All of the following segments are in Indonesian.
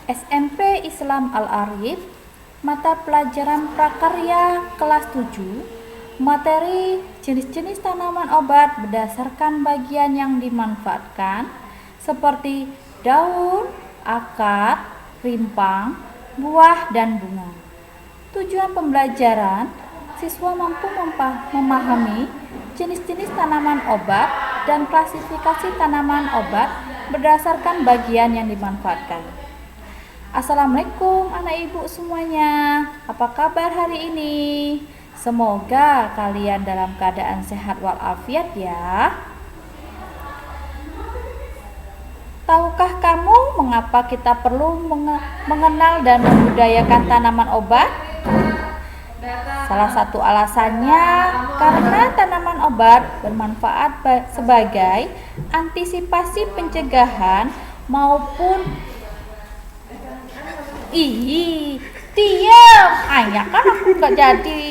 SMP Islam Al-Arif, mata pelajaran prakarya kelas 7, materi jenis-jenis tanaman obat berdasarkan bagian yang dimanfaatkan seperti daun, akar, rimpang, buah, dan bunga. Tujuan pembelajaran, siswa mampu memahami jenis-jenis tanaman obat dan klasifikasi tanaman obat berdasarkan bagian yang dimanfaatkan. Assalamualaikum anak ibu semuanya, apa kabar hari ini? Semoga kalian dalam keadaan sehat walafiat ya. Tahukah kamu mengapa kita perlu mengenal dan membudidayakan tanaman obat? Salah satu alasannya karena tanaman obat bermanfaat sebagai antisipasi pencegahan maupun diam, ayah kan aku nggak jadi.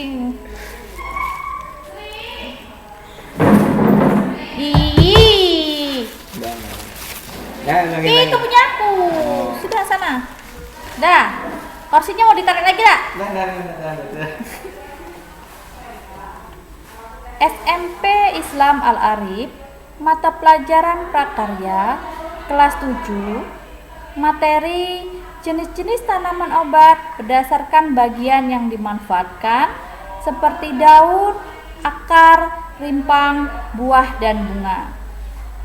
Itu punya aku. Sudah sana. Dah. Kursinya mau ditarik lagi dah? SMP Islam Al-Arif, mata pelajaran prakarya kelas 7, materi jenis-jenis tanaman obat berdasarkan bagian yang dimanfaatkan seperti daun, akar, rimpang, buah, dan bunga.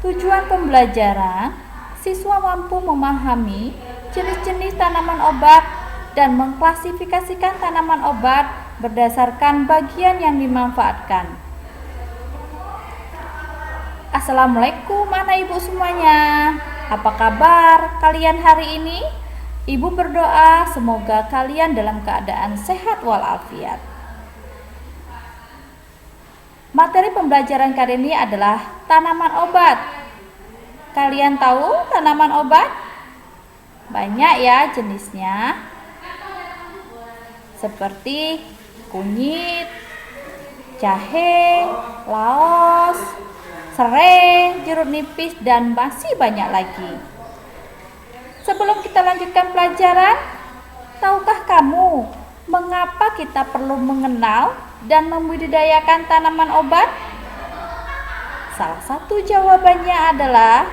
Tujuan pembelajaran, siswa mampu memahami jenis-jenis tanaman obat dan mengklasifikasikan tanaman obat berdasarkan bagian yang dimanfaatkan. Assalamualaikum anak ibu semuanya, apa kabar kalian hari ini? Ibu berdoa semoga kalian dalam keadaan sehat walafiat. Materi pembelajaran kali ini adalah tanaman obat. Kalian tahu tanaman obat? Banyak ya jenisnya, seperti kunyit, jahe, laos, serai, jeruk nipis, dan masih banyak lagi. Sebelum kita lanjutkan pelajaran, tahukah kamu mengapa kita perlu mengenal dan membudidayakan tanaman obat? Salah satu jawabannya adalah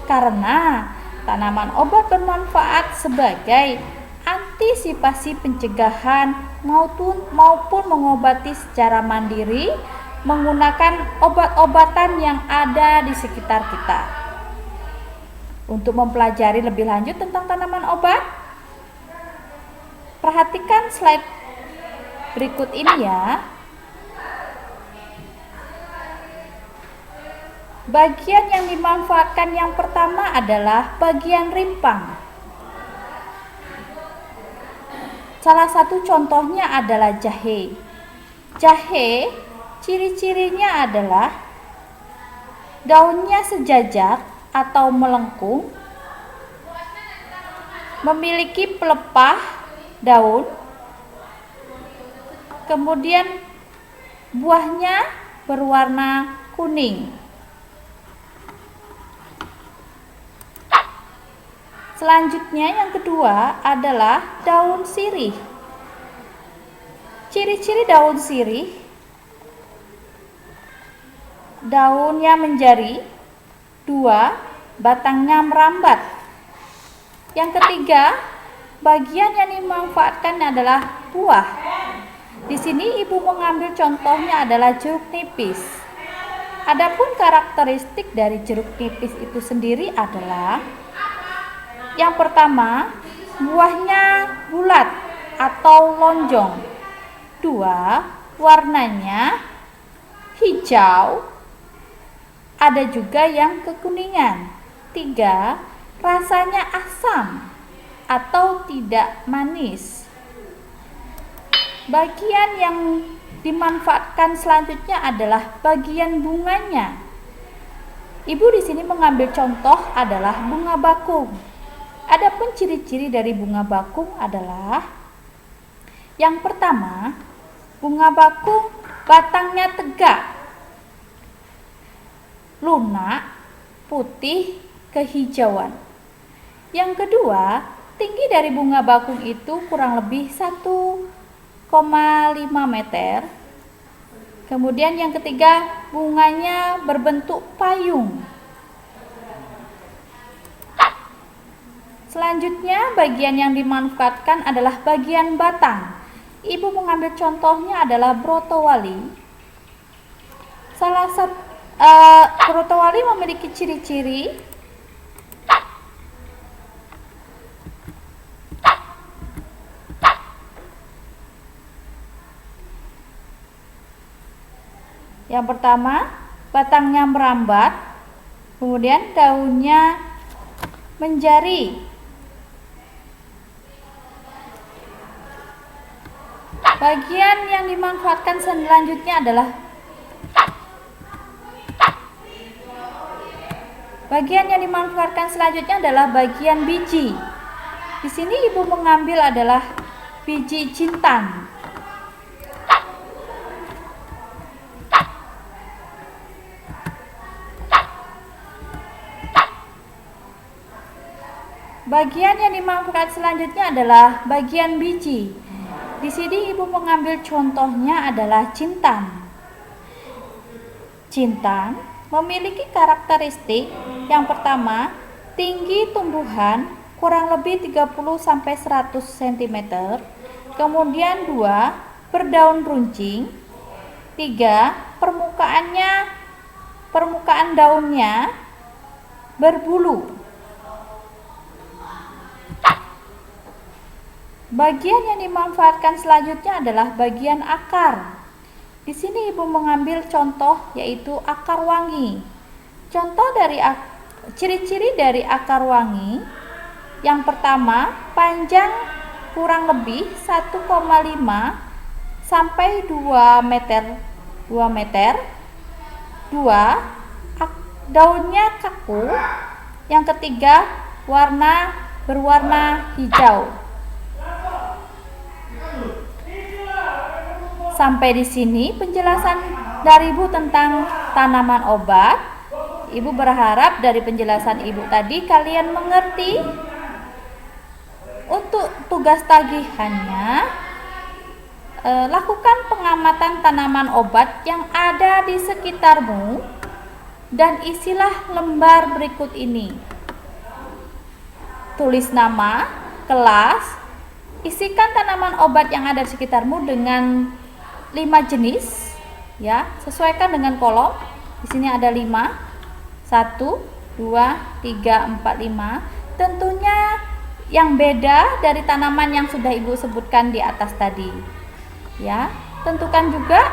karena tanaman obat bermanfaat sebagai antisipasi pencegahan maupun mengobati secara mandiri menggunakan obat-obatan yang ada di sekitar kita. Untuk mempelajari lebih lanjut tentang tanaman obat, perhatikan slide berikut ini ya. Bagian yang dimanfaatkan yang pertama adalah bagian rimpang. Salah satu contohnya adalah jahe. Jahe, ciri-cirinya adalah daunnya sejajar atau melengkung, memiliki pelepah daun, kemudian buahnya berwarna kuning. Selanjutnya yang kedua adalah daun sirih. Ciri-ciri daun sirih, daunnya menjari, 2, batangnya merambat. Yang ketiga, bagian yang dimanfaatkan adalah buah. Di sini ibu mengambil contohnya adalah jeruk nipis. Adapun karakteristik dari jeruk nipis itu sendiri adalah yang pertama, buahnya bulat atau lonjong. 2, warnanya hijau. Ada juga yang kekuningan. 3, rasanya asam atau tidak manis. Bagian yang dimanfaatkan selanjutnya adalah bagian bunganya. Ibu di sini mengambil contoh adalah bunga bakung. Adapun ciri-ciri dari bunga bakung adalah yang pertama, bunga bakung batangnya tegak, lunak, putih, kehijauan. Yang kedua, tinggi dari bunga bakung itu kurang lebih 1,5 meter. Kemudian yang ketiga, bunganya berbentuk payung. Selanjutnya, bagian yang dimanfaatkan adalah bagian batang. Ibu mengambil contohnya adalah brotowali. Brotowali memiliki ciri-ciri yang pertama, batangnya merambat, kemudian daunnya menjari. Bagian yang dimanfaatkan selanjutnya adalah bagian biji. Di sini ibu mengambil adalah biji jintan. Bagian yang dimanfaatkan selanjutnya adalah bagian biji. Di sini ibu mengambil contohnya adalah jintan. Jintan memiliki karakteristik yang pertama, tinggi tumbuhan kurang lebih 30-100 cm. Kemudian 2, berdaun runcing. 3, permukaan daunnya berbulu. Bagian yang dimanfaatkan selanjutnya adalah bagian akar. Di sini ibu mengambil contoh yaitu akar wangi. Contoh dari ciri-ciri dari akar wangi. Yang pertama, panjang kurang lebih 1,5 sampai 2 meter. 2, daunnya kaku. Yang ketiga, berwarna hijau. Sampai di sini penjelasan dari Ibu tentang tanaman obat. Ibu berharap dari penjelasan Ibu tadi kalian mengerti. Untuk tugas tagihannya, lakukan pengamatan tanaman obat yang ada di sekitarmu dan isilah lembar berikut ini. Tulis nama, kelas, isikan tanaman obat yang ada di sekitarmu dengan 5 jenis, ya, sesuaikan dengan kolom. Di sini ada 5, 1, 2, 3, 4, 5. Tentunya yang beda dari tanaman yang sudah Ibu sebutkan di atas tadi, ya. Tentukan juga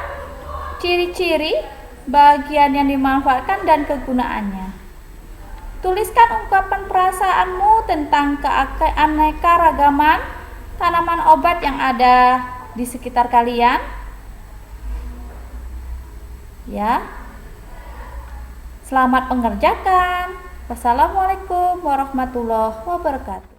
ciri-ciri bagian yang dimanfaatkan dan kegunaannya. Tuliskan ungkapan perasaanmu tentang keanekaragaman tanaman obat yang ada di sekitar kalian. Ya. Selamat mengerjakan. Wassalamualaikum warahmatullahi wabarakatuh.